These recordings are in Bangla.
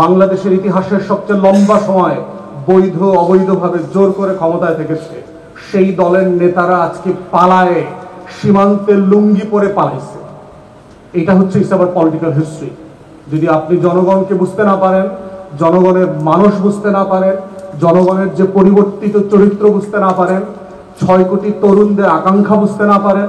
বাংলাদেশের ইতিহাসের সবচেয়ে লম্বা সময় বৈধ অবৈধভাবে জোর করে ক্ষমতায় থেকেছে সেই দলের নেতারা আজকে পালায়ে সীমান্তে লুঙ্গি পরে পালাইছে। এটা হচ্ছে ইটস আবার পলিটিক্যাল হিস্ট্রি। যদি আপনি জনগণকে বুঝতে না পারেন, জনগণের মানুষ বুঝতে না পারেন, জনগণের যে পরিবর্তিত চরিত্র বুঝতে না পারেন, 6 কোটি তরুণদের আকাঙ্ক্ষা বুঝতে না পারেন,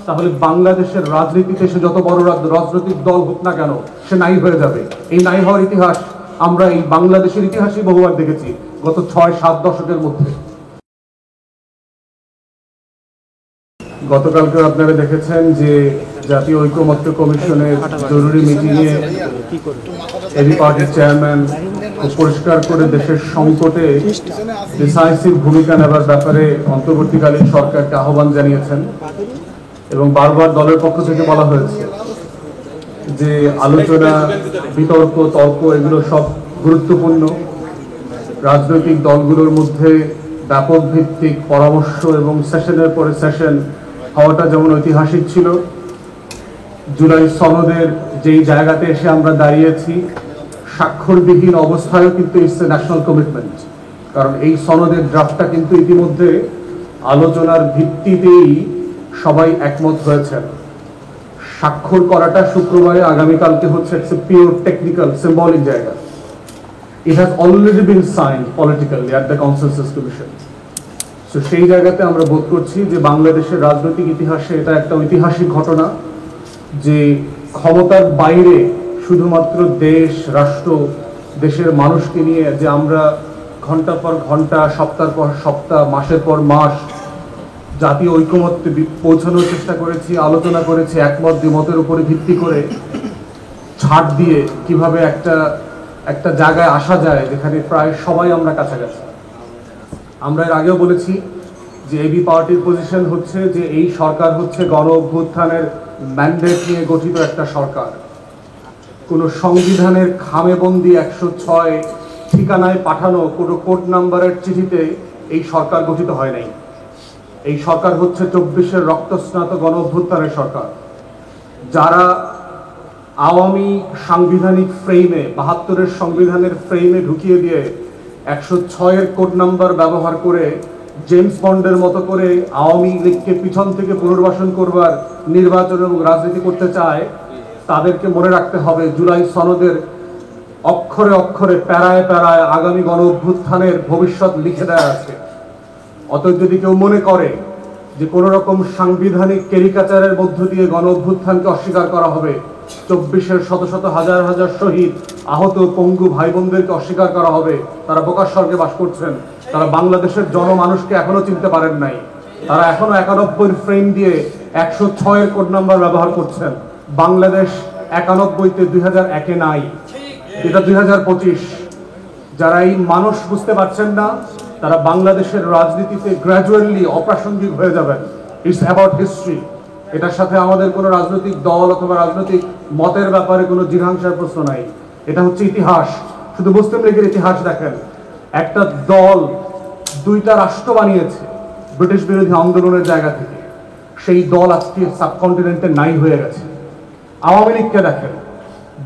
তাহলে বাংলাদেশের রাজনীতিতে সে যত বড় রাজনৈতিক দল হোক না কেন সে নাই হয়ে যাবে। এই নাই হওয়ার ইতিহাস আমরা এই বাংলাদেশের ইতিহাসই বহুবার দেখেছি গত 6-7 দশকের মধ্যে। গতকালকে আপনারা দেখেছেন যে জাতীয় ঐকমত্য কমিশনের জরুরি মিটিংয়ে এবি পার্টির চেয়ারম্যান পরিষ্কার করে দেশের সংকটে ডিসাইসিভ ভূমিকা নেবার ব্যাপারে অন্তর্বর্তীকালীন সরকারকে আহ্বান জানিয়েছেন এবং বারবার দলের পক্ষ থেকে বলা হয়েছে যে আলোচনা, বিতর্ক, তর্ক এগুলো সব গুরুত্বপূর্ণ। রাজনৈতিক দলগুলোর মধ্যে ব্যাপক ভিত্তিক পরামর্শ এবং সেশনের পরে সেশন হওয়াটা যেমন ঐতিহাসিক ছিল, জুলাই সনদের যেই জায়গাতে এসে আমরা দাঁড়িয়েছি স্বাক্ষরবিহীন অবস্থায়ও কিন্তু ইটস এ ন্যাশনাল কমিটমেন্ট। কারণ এই সনদের ড্রাফটটা কিন্তু ইতিমধ্যে আলোচনার ভিত্তিতেই সবাই একমত হয়েছেন। স্বাক্ষর করাটা শুক্রবারে, আগামীকালকে হচ্ছে it's a pure technical symbolic জায়গা। It has already been signed politically at the Consensus Commission. So সেই জায়গাতে আমরা বোধ করছি যে বাংলাদেশের রাজনৈতিক ইতিহাসে এটা একটা ঐতিহাসিক ঘটনা যে ক্ষমতার বাইরে শুধুমাত্র দেশ, রাষ্ট্র, দেশের মানুষকে নিয়ে যে আমরা ঘন্টা পর ঘন্টা, সপ্তাহ পর সপ্তাহ, মাসের পর মাস জাতীয় ঐকমত্যে পৌঁছানোর চেষ্টা করেছি, আলোচনা করেছি, একমত দ্বিমতের উপরে ভিত্তি করে ছাড় দিয়ে কিভাবে একটা জায়গায় আসা যায় যেখানে প্রায় সবাই আমরা কাছাকাছি। আমরা এর আগেও বলেছি যে এবি পার্টির পজিশন হচ্ছে যে এই সরকার হচ্ছে গণ অভ্যুত্থানের ম্যান্ডেট নিয়ে গঠিত একটা সরকার। কোনো সংবিধানের খামেবন্দি 106 ঠিকানায় পাঠানো কোনো কোড নাম্বারের চিঠিতে এই সরকার গঠিত হয় নাই। এই সরকার হচ্ছে 24-এর রক্তস্নাত গণ অভ্যুত্থানের সরকার, যারা আওয়ামী সাংবিধানিক ফ্রেমে, 72-এর সংবিধানের ফ্রেমে ঢুকিয়ে দিয়ে 106-এর কোড নাম্বার ব্যবহার করে জেমস বন্ডের মতো করে আওয়ামী লীগকে পিছন থেকে পুনর্বাসন করবার নির্বাচন এবং রাজনীতি করতে চায়, তাদেরকে মনে রাখতে হবে জুলাই সনদের অক্ষরে অক্ষরে, প্যারায় প্যারায় আগামী গণ অভ্যুত্থানের ভবিষ্যৎ লিখে দেওয়া আছে। অতএব যদি কেউ মনে করে যে কোনো রকম সাংবিধানিক ক্যারিকাচারের মধ্য দিয়ে গণ অভ্যুত্থানকে অস্বীকার করা হবে, 24-এর শত শত হাজার হাজার শহীদ, আহত, পঙ্গু ভাই বোনদেরকে অস্বীকার করা হবে, তারা বোকার স্বর্গে বাস করছেন। তারা বাংলাদেশের জনমানুষকে এখনো চিনতে পারেন নাই। তারা এখনো 91-এর ফ্রেম দিয়ে 106-এর কোড নাম্বার ব্যবহার করছেন। বাংলাদেশ 91-তে 2001-এ নাই, এটা 2025। যারা এই মানুষ বুঝতে পারছেন না তারা বাংলাদেশের রাজনীতিতে গ্র্যাজুয়ালি অপ্রাসঙ্গিক হয়ে যাবেন। It's about history. এটার সাথে আমাদের কোনো রাজনৈতিক দল অথবা রাজনৈতিক মতের ব্যাপারে কোনো জিঘাংসার প্রশ্ন নাই। এটা হচ্ছে ইতিহাস। শুধু মুসলিম লীগের ইতিহাস দেখেন, একটা দল 2টা রাষ্ট্র বানিয়েছে ব্রিটিশ বিরোধী আন্দোলনের জায়গা থেকে, সেই দল আজকে সাবকন্টিনেন্টে নাই হয়ে গেছে। আওয়ামী লীগকে দেখেন,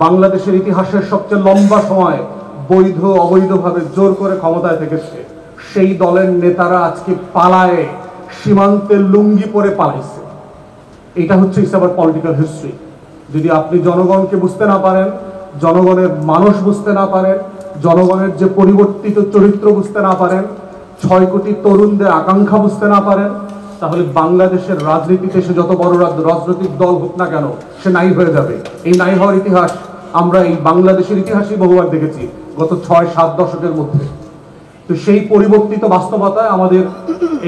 বাংলাদেশের ইতিহাসের সবচেয়ে লম্বা সময় বৈধ অবৈধভাবে জোর করে ক্ষমতায় থেকেছে সেই দলের নেতারা আজকে পালায়ে সীমান্তে লুঙ্গি পরে পালাইছে। এটা হচ্ছে ইটস আবার পলিটিক্যাল হিস্ট্রি। যদি আপনি জনগণকে বুঝতে না পারেন, জনগণের মানুষ বুঝতে না পারেন, জনগণের যে পরিবর্তিত চরিত্র বুঝতে না পারেন, 6 কোটি তরুণদের আকাঙ্ক্ষা বুঝতে না পারেন, তাহলে বাংলাদেশের রাজনীতিতে সে যত বড় রাজনৈতিক দল হোক না কেন সে নাই হয়ে যাবে। এই নাই হওয়ার ইতিহাস আমরা এই বাংলাদেশের ইতিহাসই বহুবার দেখেছি গত 6-7 দশকের মধ্যে। তো সেই পরিবর্তিত বাস্তবতায় আমাদের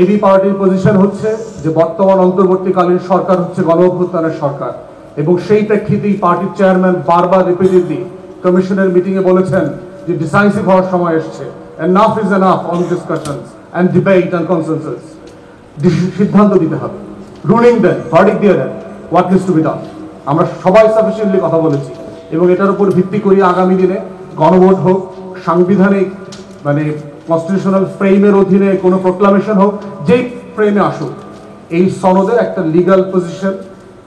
এবি পার্টির পজিশন হচ্ছে যে বর্তমান অন্তর্বর্তীকালীন সরকার হচ্ছে গণ অভ্যুত্থানের সরকার, এবং সেই প্রেক্ষিতেই পার্টির চেয়ারম্যান বারবার রিপিটেডলি কমিশনের মিটিংয়ে বলেছেন যে ডিসাইসিভ হওয়ার সময় এসছে। Enough is enough on discussions and debate and consensus. সিদ্ধান্ত দিতে হবে, রুলিং দেন, ভার্ডিক্ট দিয়ে দেন, what needs to be done. আমরা সবাই সাফিসিয়েন্টলি কথা বলেছি এবং এটার উপর ভিত্তি করি আগামী দিনে গণভোট হোক, সাংবিধানিক মানে কনস্টিটিউশনাল ফ্রেমের অধীনে কোনো প্রোক্লামেশন হোক, যেই ফ্রেমে আসুক, এই সনদের একটা লিগ্যাল পজিশন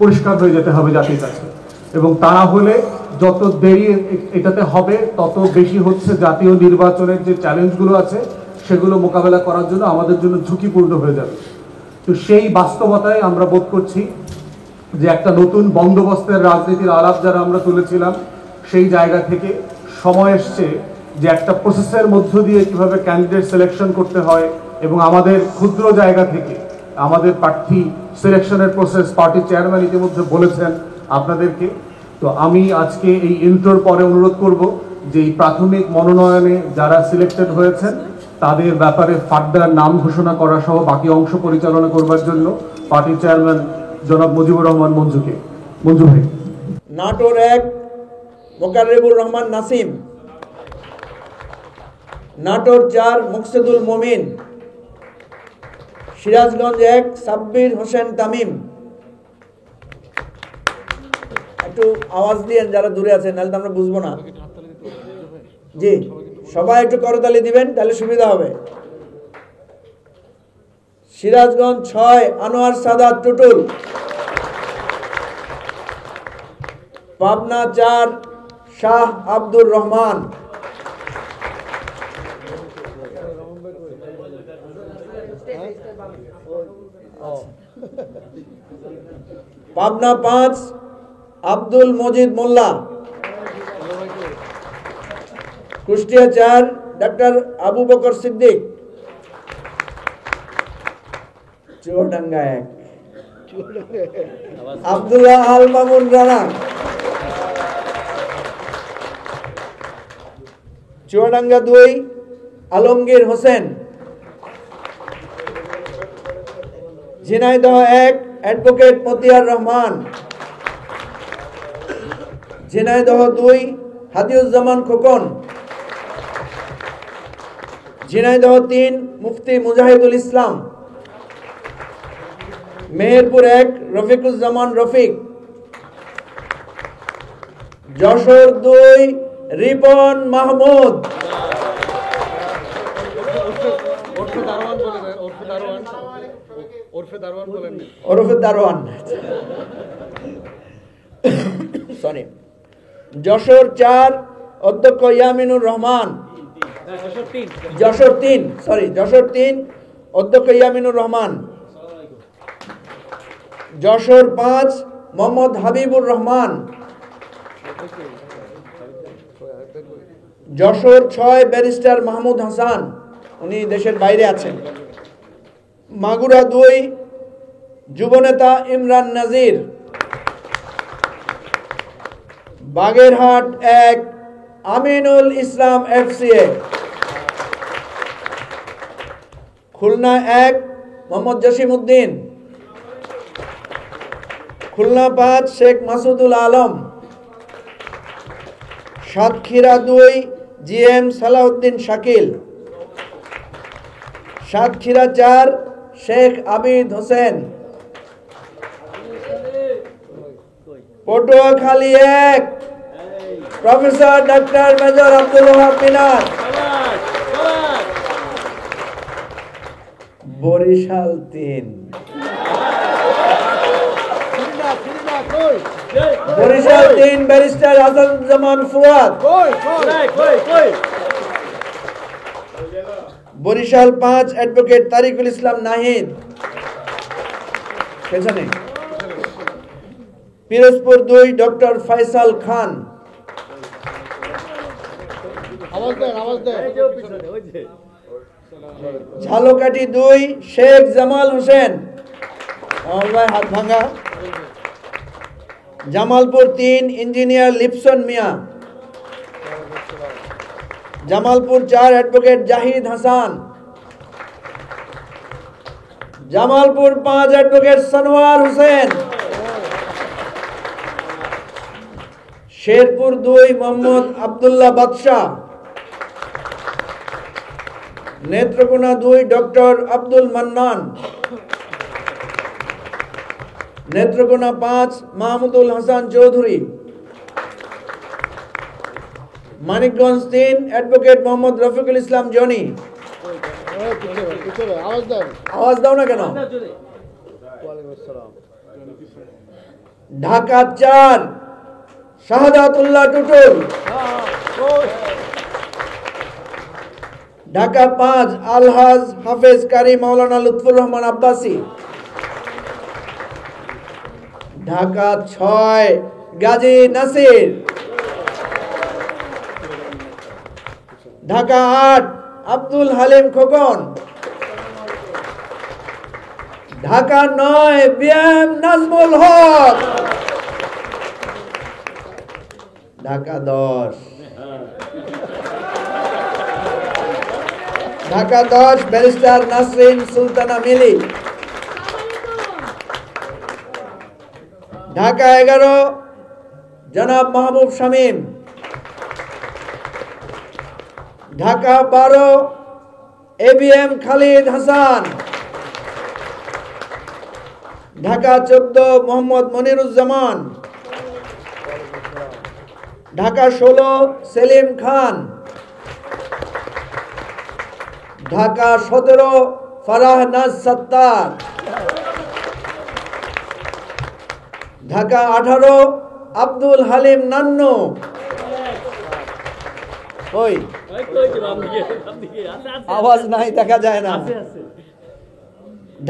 পরিষ্কার হয়ে যেতে হবে জাতির কাছে। এবং তা না হলে যত দেরি এটাতে হবে তত বেশি হচ্ছে জাতীয় নির্বাচনের যে চ্যালেঞ্জগুলো আছে সেগুলো মোকাবেলা করার জন্য আমাদের জন্য ঝুঁকিপূর্ণ হয়ে যাবে। তো সেই বাস্তবতায় আমরা বোধ করছি যে একটা নতুন বন্দোবস্তের রাজনীতির আলাপ যারা আমরা তুলেছিলাম সেই জায়গা থেকে সময় এসছে যে একটা প্রসেসের মধ্য দিয়ে কিভাবে ক্যান্ডিডেট সিলেকশন করতে হয় এবং আমাদের ক্ষুদ্র জায়গা থেকে আমাদের প্রার্থী সিলেকশনের প্রসেস পার্টির চেয়ারম্যান ইতিমধ্যে বলেছেন আপনাদেরকে। তো আমি আজকে এই ইন্ট্রোর পরে অনুরোধ করব যে এই প্রাথমিক মনোনয়নে যারা সিলেক্টেড হয়েছেন তাদের ব্যাপারে ফার্দার নাম ঘোষণা করা সহ বাকি অংশ পরিচালনা করবার জন্য পার্টির চেয়ারম্যান জনাব মুজিবুর রহমান মঞ্জু ভাই। নাটোর 1 মোকাররেবুর রহমান নাসিম, নাটোর 4 মুকসিদুল মমিন, সিরাজগঞ্জ 1 সাব্বির হোসেন তামিম। একটু আওয়াজ দিয়েন যারা দূরে আছেন, নাহলে তো আমরা বুঝবো না। জি, সবাই একটু করতালি দিবেন তাহলে সুবিধা হবে। সিরাজগঞ্জ 6 আনোয়ার সাদাত টুটুল, পাবনা 4 শাহ আব্দুর রহমান, পাবনা 5 আব্দুল মজিদ মোল্লা, কুষ্টিয়া 4 ডাক্তার আবু বকর সিদ্দিক, চুয়াডাঙ্গা 1 আব্দুল্লাহ আল মামুন রানা, চুয়াডাঙ্গা 2 আলমগীর হোসেন, ঝিনাইদহ 1 অ্যাডভোকেট মতিয়ার রহমান, ঝিনাইদহ 2 হাদিউজ্জামান খোকন, ঝিনাইদহ 3 মুফতি মুজাহিদুল ইসলাম, মেহেরপুর 1 রফিকুজ্জামান রফিক, যশোর 2 রিপন মাহমুদ, ওরফে দারোয়ান, সরি, যশোর 4 অধ্যক্ষ ইয়ামিনুর রহমান, যশোর 3 অধ্যক্ষ ইয়ামিনুর রহমান, যশোর 5 মোহাম্মদ হাবিবুর রহমান, যশোর 6 ব্যারিস্টার মাহমুদ হাসান, উনি দেশের বাইরে আছেন, মাগুরা 2 যুবনেতা Imran Nazir, Bagerhat 1 Aminul Islam FCA, Khulna 1 Mohammad Jasim Uddin, Khulna 5 Sheikh Masudul Alam, Satkhira 2 GM Salauddin Shakil, Satkhira 4 Sheikh Abid Hossain, Patuakhali 1 professor doctor major Abdul Wahab Minar, Barisal 3 barrister Asaduzzaman Fuad, Barisal 5 advocate Tarikul Islam Nahid, পেছনে, পিরোজপুর 2 ডক্টর ফয়সাল খান, ঝালকাঠি 2 শেখ জামাল হোসেন, হাত ভাঙা, জামালপুর 3 ইঞ্জিনিয়ার লিপসন মিয়া, জামালপুর 4 অ্যাডভোকেট জাহিদ হাসান, জামালপুর 5 অ্যাডভোকেট সনোয়ার হোসেন, শেরপুর 2 মোহাম্মদ আব্দুল্লাহ বাদশাহ, Netrokona 2 doctor Abdul Mannan, Netrokona 5 Mahmudul Hasan Chowdhury, Manikganj 3 advocate Mohammad Rafiqul Islam Johnny. আওয়াজ দাও না কেন? ঢাকা 4 শাহাদাতুল্লাহ টুটুল। ঢাকা 5 আলহাজ হাফেজ কারি মাওলানা লুৎফুর রহমান আব্বাসী। ঢাকা 6 গাজী নাসির। ঢাকা 8 আব্দুল হালিম খোকন। ঢাকা 9 বিএম নাজমুল হক। ঢাকা 10 ব্যারিস্টার নাসরিন সুলতানা মিলি। ঢাকা 11 জনাব মাহবুব শামীম। ঢাকা 12 এবিএম খালিদ হাসান। ঢাকা 14 মোহাম্মদ মনিরুজ্জামান। ঢাকা 16 সেলিম খান। ঢাকা 17 ফারাহ নাজ সত্তার। ঢাকা 18 আব্দুল হালিম নান্নু। ওই আওয়াজ নাই, দেখা যায় না।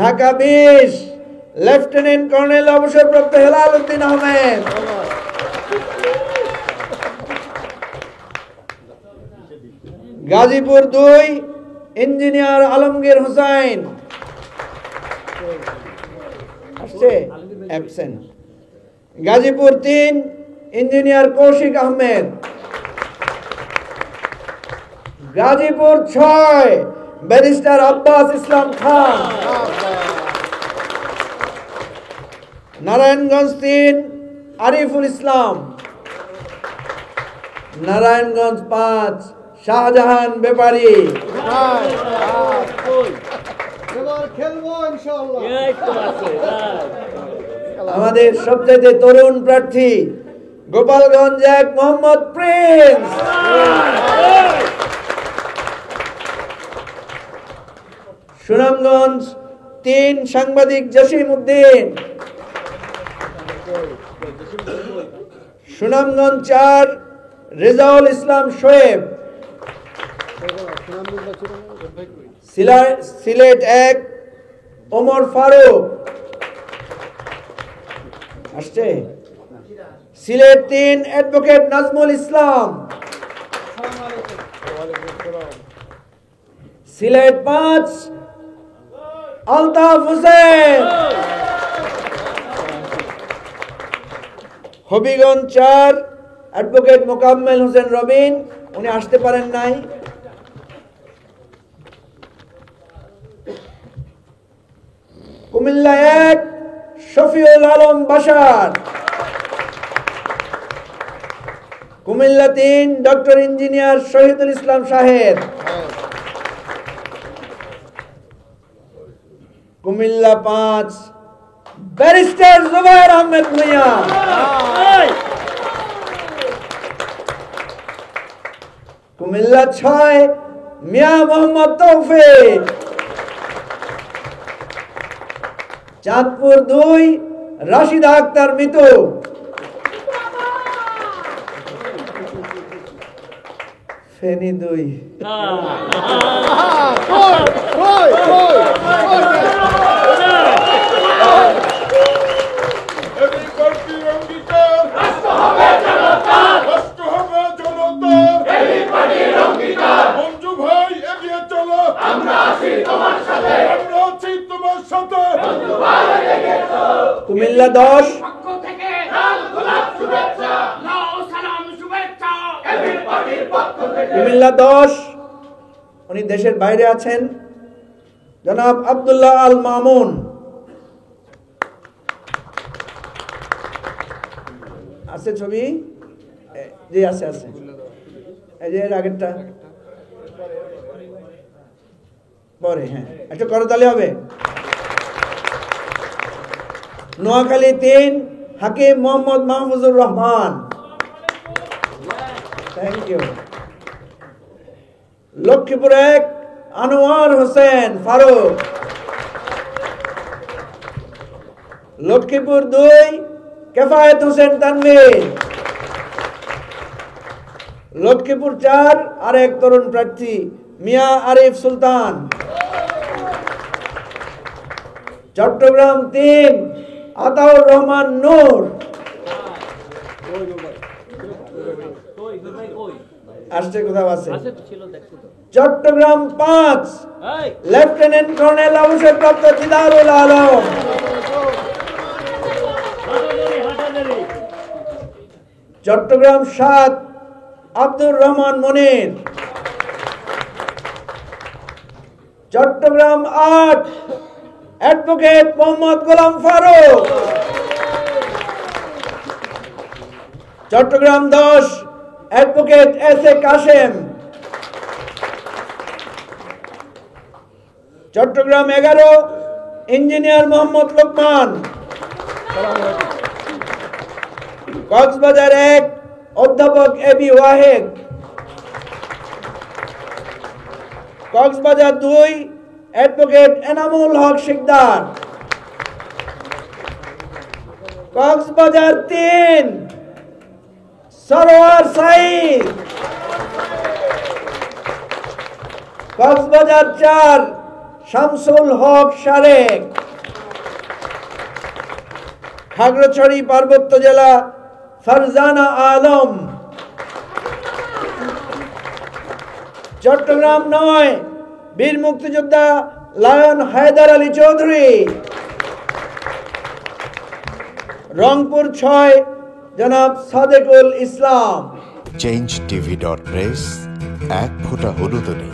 ঢাকা 20 লেফটেন্যান্ট কর্নেল অবসরপ্রাপ্ত হেলাল উদ্দিন আহমেদ। গাজীপুর 2 ইঞ্জিনিয়ার আলমগীর হোসেন। আসছে absent. Gazipur 3 engineer Kaushik Ahmed. Gazipur 6 barrister Abbas Islam Khan. Narayanganj 3 Ariful Islam. Narayanganj 5 Shahjahan Bepari. আমাদের সবচেয়ে তরুণ প্রার্থী গোপালগঞ্জ 1 মোহাম্মদ প্রিন্স। সুনামগঞ্জ 3 সাংবাদিক জসিম উদ্দিন। সুনামগঞ্জ 4 রেজাউল ইসলাম শোয়েব। সিলেট 1 ওমর ফারুক। আসছে। সিলেট 3 অ্যাডভোকেট নাজমুল ইসলাম। সিলেট 5 আলতাফ হোসেন। হবিগঞ্জ 4 অ্যাডভোকেট মোকাম্মেল হোসেন রবিন, উনি আসতে পারেন নাই। Comilla 1 Shafiul Alam Bashar. Comilla 3 doctor engineer Shahidul Islam Shahed. Comilla 5 barrister Zubair Ahmed Bhuiyan. Comilla 6 Mia Mohammad তৌফিক। চাঁদপুর 2 রাশিদা আক্তার মিতু। ফেনী 2 কুমিল্লা 10 কুমিল্লা 10 উনি দেশের বাইরে আছেন, জনাব আব্দুল্লাহ আল মামুন। আছে ছবি? জি আছে আছে। এই যে আগেরটা পরে, হ্যাঁ একটু করতালি হবে। নোয়াখালী 3 হাকিম মোহাম্মদ মাহফুজুর রহমান। Thank you. লক্ষ্মীপুর 1 আনোয়ার হোসেন ফারুক। লক্ষ্মীপুর 2 কেফায়েত হোসেন তানভীর। লক্ষ্মীপুর 4 আরেক তরুণ প্রার্থী মিয়া আরিফ সুলতান। চট্টগ্রাম 3 আতাউর রহমান নূর। আসছে কোথাও আছে? চট্টগ্রাম 5 লেফটেন্যান্ট কর্নেল অবসরপ্রাপ্ত Didarul Alam. Chittagong 7 Abdur Rahman Monir. Chittagong 8 advocate Mohammad Golam Faruk. Chittagong 10 advocate S A Kashem. Chittagong 11 engineer Mohammad Lokman. Cox's Bazar 1 অধ্যাপক A B Wahed. Cox's Bazar 2 advocate Enamul Haque Sikder. Cox's Bazar 3 Sarwar Sayeed. Cox's Bazar 4 Shamsul Haque Sharek. Khagrachari পার্বত্য জেলা ফারজানা আলম। চট্টগ্রাম 9 বীর মুক্তিযোদ্ধা লায়ন হায়দার আলী চৌধুরী। রংপুর 6 জনাব সাদেকুল ইসলাম। changeTV.press এক ফোঁটা হলুদ নেই।